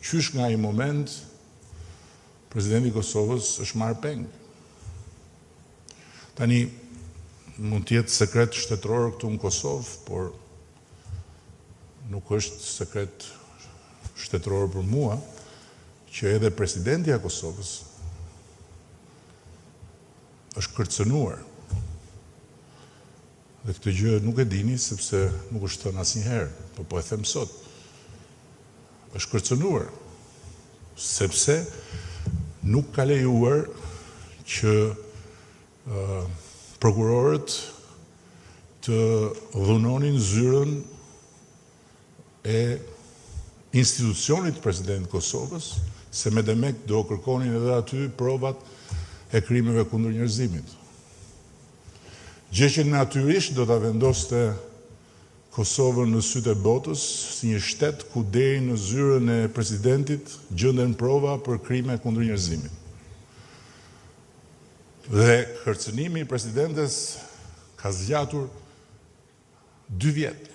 qysh nga ai moment presidenti i Kosovës është marrë peng. Tani mund të jetë sekret shtetëror këtu në Kosovë, por nuk është sekret shtetëror për mua që edhe presidenti i Kosovës është kërcënuar. Dhe këtë gjë nuk e dini sepse nuk është thënë asnjëherë, por po e them sot. Është kërcënuar sepse nuk ka lejuar që prokurorët të dhunonin zyrën e institucionit president Kosovës, se me demek do kërkonin edhe aty provat e krimeve kundër njerëzimit. Gjë që natyrisht do ta vendoste Kosovën në sytë e botës si një shtet ku deri në zyrën e presidentit gjenden prova për krime kundër njerëzimit. Dhe kërcënimi i presidentes ka zgjatur 2 vjet.